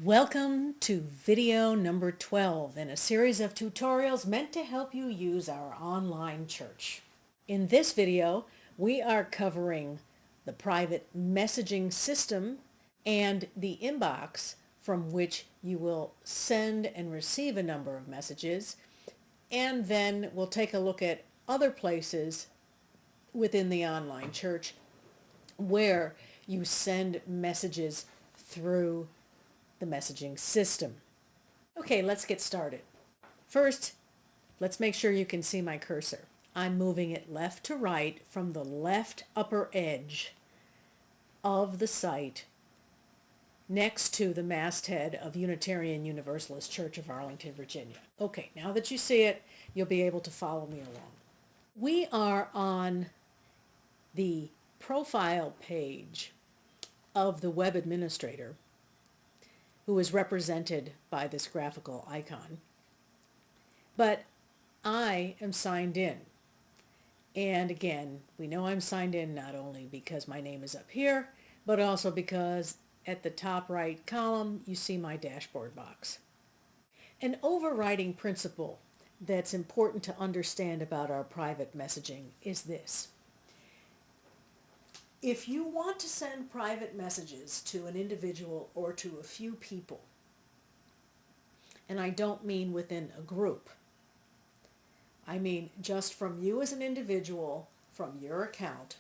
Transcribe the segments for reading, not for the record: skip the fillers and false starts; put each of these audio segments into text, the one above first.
Welcome to video number 12 in a series of tutorials meant to help you use our online church. In this video, we are covering the private messaging system and the inbox from which you will send and receive a number of messages, and then we'll take a look at other places within the online church where you send messages through the messaging system. Okay, let's get started. First, let's make sure you can see my cursor. I'm moving it left to right from the left upper edge of the site next to the masthead of Unitarian Universalist Church of Arlington, Virginia. Okay, now that you see it, you'll be able to follow me along. We are on the profile page of the web administrator, who is represented by this graphical icon. But I am signed in. And again, we know I'm signed in not only because my name is up here, but also because at the top right column, you see my dashboard box. An overriding principle that's important to understand about our private messaging is this. If you want to send private messages to an individual or to a few people, and I don't mean within a group, I mean just from you as an individual, from your account,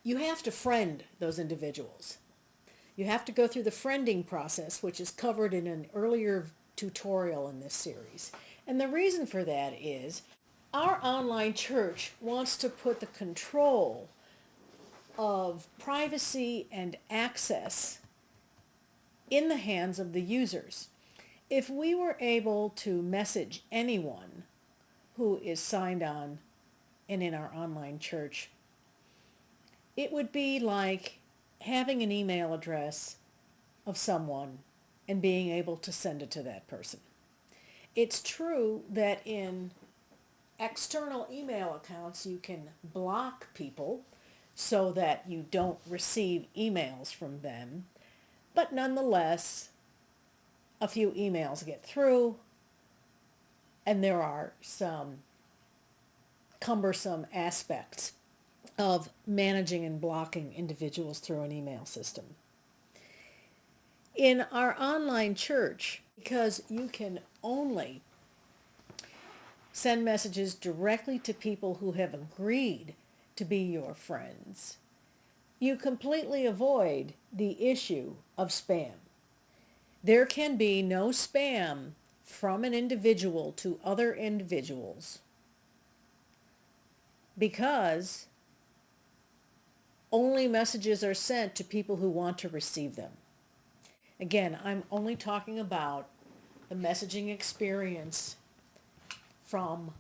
you have to friend those individuals. You have to go through the friending process, which is covered in an earlier tutorial in this series. And the reason for that is our online church wants to put the control of privacy and access in the hands of the users. If we were able to message anyone who is signed on and in our online church, it would be like having an email address of someone and being able to send it to that person. It's true that in external email accounts you can block people so that you don't receive emails from them, but nonetheless, a few emails get through, and there are some cumbersome aspects of managing and blocking individuals through an email system. In our online church, because you can only send messages directly to people who have agreed to be your friends, you completely avoid the issue of spam. There can be no spam from an individual to other individuals because only messages are sent to people who want to receive them. Again, I'm only talking about the messaging experience from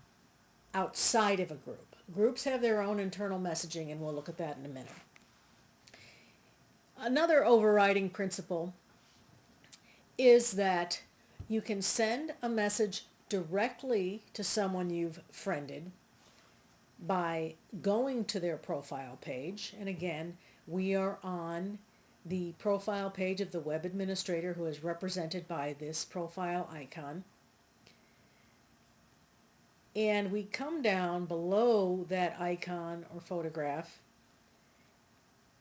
outside of a group. Groups have their own internal messaging, and we'll look at that in a minute. Another overriding principle is that you can send a message directly to someone you've friended by going to their profile page. And again, we are on the profile page of the web administrator, who is represented by this profile icon. And we come down below that icon or photograph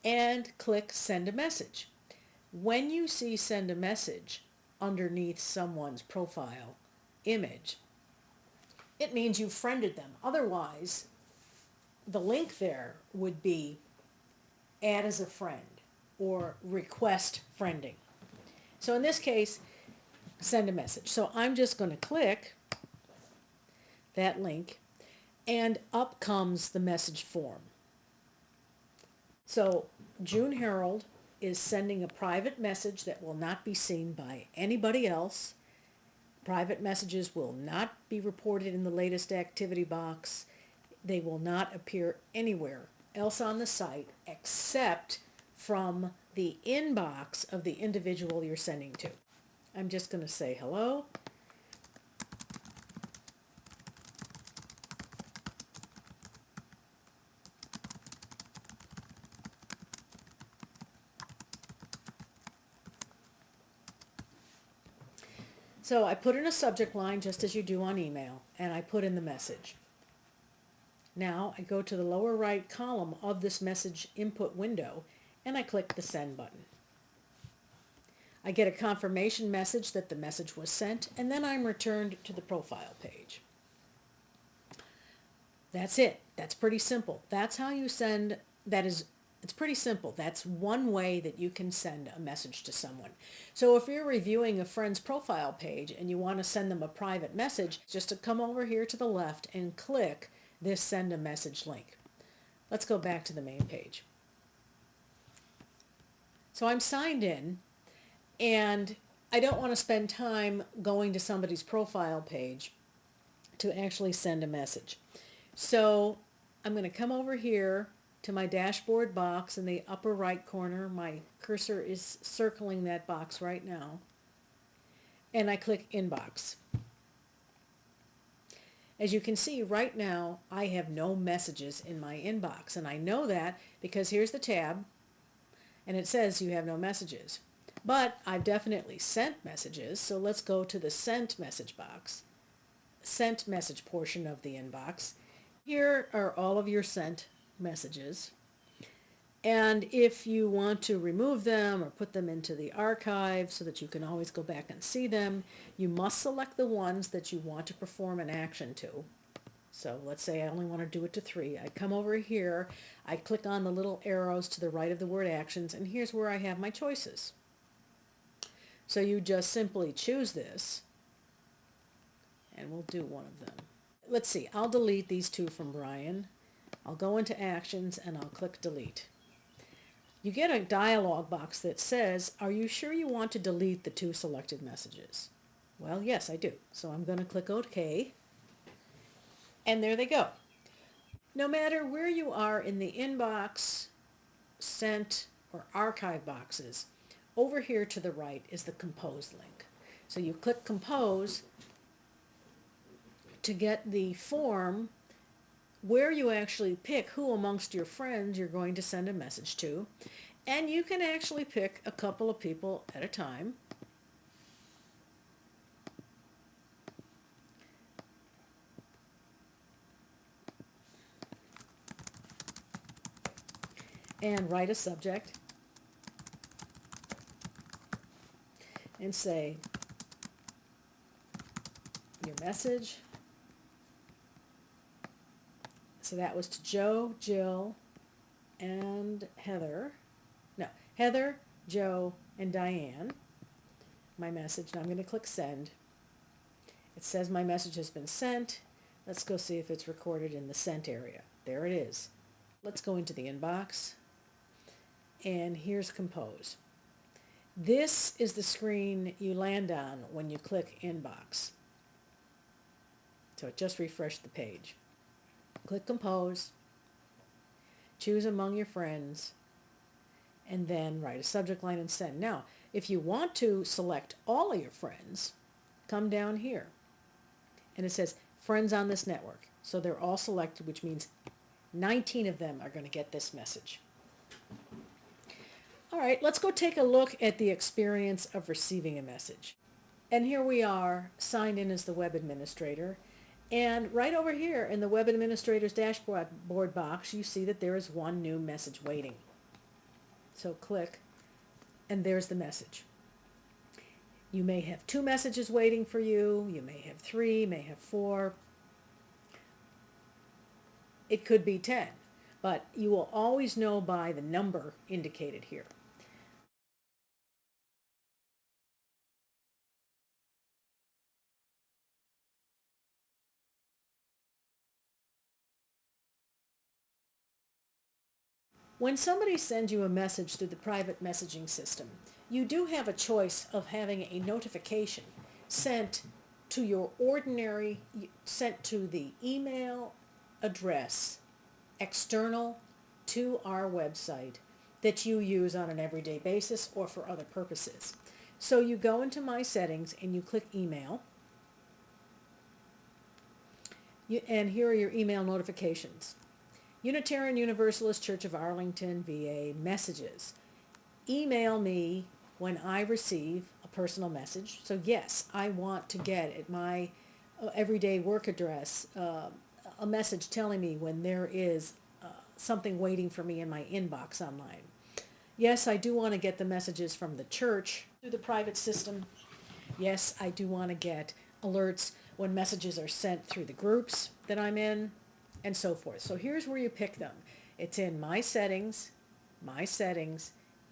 and click send a message. When you see send a message underneath someone's profile image, it means you've friended them. Otherwise, the link there would be add as a friend or request friending. So in this case, send a message. So I'm just going to click that link, and up comes the message form. So June Harold is sending a private message that will not be seen by anybody else. Private messages will not be reported in the latest activity box. They will not appear anywhere else on the site except from the inbox of the individual you're sending to. I'm just going to say hello. So I put in a subject line just as you do on email, and I put in the message. Now I go to the lower right column of this message input window and I click the send button. I get a confirmation message that the message was sent, and then I'm returned to the profile page. That's it. That's pretty simple. That's how you send, it's pretty simple. That's one way that you can send a message to someone. So if you're reviewing a friend's profile page and you want to send them a private message, just to come over here to the left and click this send a message link. Let's go back to the main page. So I'm signed in, and I don't want to spend time going to somebody's profile page to actually send a message. So I'm going to come over here to my dashboard box in the upper right corner. My cursor is circling that box right now. And I click Inbox. As you can see right now, I have no messages in my inbox. And I know that because here's the tab, and it says you have no messages. But I've definitely sent messages, so let's go to the sent message box, sent message portion of the inbox. Here are all of your sent messages. And if you want to remove them or put them into the archive so that you can always go back and see them, you must select the ones that you want to perform an action to. So let's say I only want to do it to 3. I come over here, I click on the little arrows to the right of the word actions, and here's where I have my choices. So you just simply choose this, and we'll do one of them. Let's see, I'll delete these 2 from Brian. I'll go into actions and I'll click delete. You get a dialog box that says, are you sure you want to delete the 2 selected messages? Well, yes, I do. So I'm going to click OK. And there they go. No matter where you are in the inbox, sent, or archive boxes, over here to the right is the compose link. So you click compose to get the form where you actually pick who amongst your friends you're going to send a message to. And you can actually pick a couple of people at a time. And write a subject and say your message. So that was to Joe, Jill, and Heather. No, Heather, Joe, and Diane. My message. Now I'm going to click send. It says my message has been sent. Let's go see if it's recorded in the sent area. There it is. Let's go into the inbox. And here's compose. This is the screen you land on when you click inbox. So it just refreshed the page. Click compose, choose among your friends, and then write a subject line and send. Now, if you want to select all of your friends, come down here. And it says friends on this network. So they're all selected, which means 19 of them are going to get this message. All right, let's go take a look at the experience of receiving a message. And here we are, signed in as the web administrator. And right over here in the web administrator's dashboard box, you see that there is one new message waiting. So click, and there's the message. You may have 2 messages waiting for you. You may have 3, may have 4. It could be 10, but you will always know by the number indicated here. When somebody sends you a message through the private messaging system, you do have a choice of having a notification sent to your sent to the email address external to our website that you use on an everyday basis or for other purposes. So you go into My Settings and you click Email. And here are your email notifications. Unitarian Universalist Church of Arlington, VA messages. Email me when I receive a personal message. So yes, I want to get at my everyday work address a message telling me when there is something waiting for me in my inbox online. Yes, I do want to get the messages from the church through the private system. Yes, I do want to get alerts when messages are sent through the groups that I'm in, and so forth. So here's where you pick them. It's in My Settings,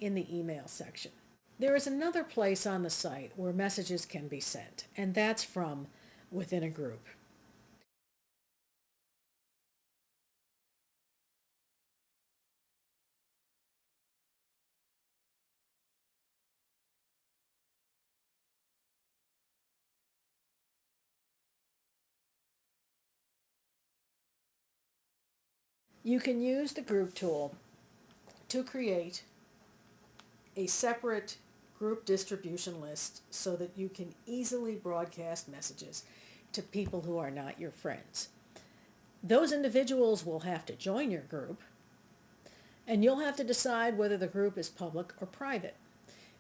in the email section. There is another place on the site where messages can be sent, and that's from within a group. You can use the group tool to create a separate group distribution list so that you can easily broadcast messages to people who are not your friends. Those individuals will have to join your group, and you'll have to decide whether the group is public or private.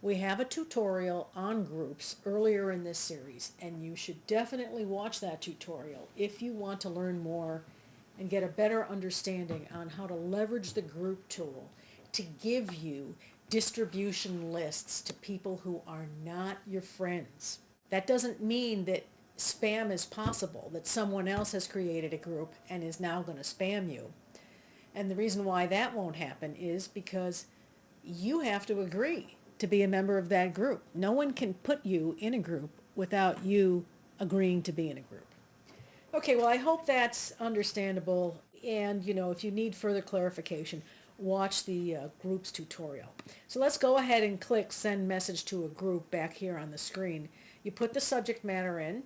We have a tutorial on groups earlier in this series, and you should definitely watch that tutorial if you want to learn more and get a better understanding on how to leverage the group tool to give you distribution lists to people who are not your friends. That doesn't mean that spam is possible, that someone else has created a group and is now going to spam you. And the reason why that won't happen is because you have to agree to be a member of that group. No one can put you in a group without you agreeing to be in a group. Okay, well, I hope that's understandable. And, if you need further clarification, watch the groups tutorial. So let's go ahead and click Send Message to a Group back here on the screen. You put the subject matter in,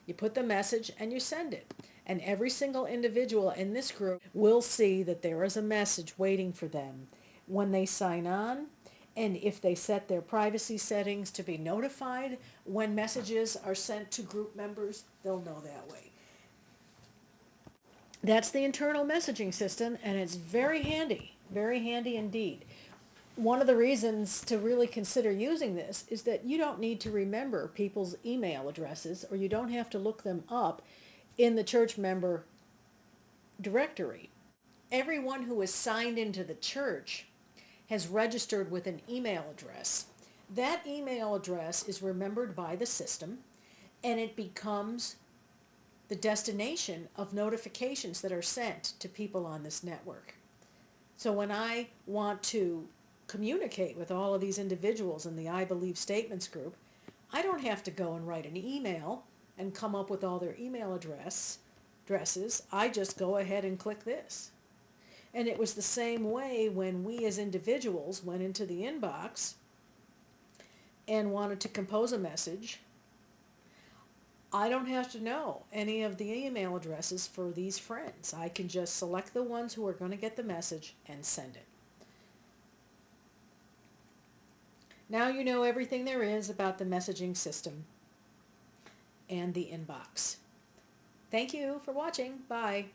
you put the message, and you send it. And every single individual in this group will see that there is a message waiting for them when they sign on, and if they set their privacy settings to be notified when messages are sent to group members, they'll know that way. That's the internal messaging system, and it's very handy indeed. One of the reasons to really consider using this is that you don't need to remember people's email addresses, or you don't have to look them up in the church member directory. Everyone who is signed into the church has registered with an email address. That email address is remembered by the system, and it becomes the destination of notifications that are sent to people on this network. So when I want to communicate with all of these individuals in the I Believe Statements group, I don't have to go and write an email and come up with all their email addresses. I just go ahead and click this. And it was the same way when we as individuals went into the inbox and wanted to compose a message. I don't have to know any of the email addresses for these friends. I can just select the ones who are going to get the message and send it. Now you know everything there is about the messaging system and the inbox. Thank you for watching. Bye.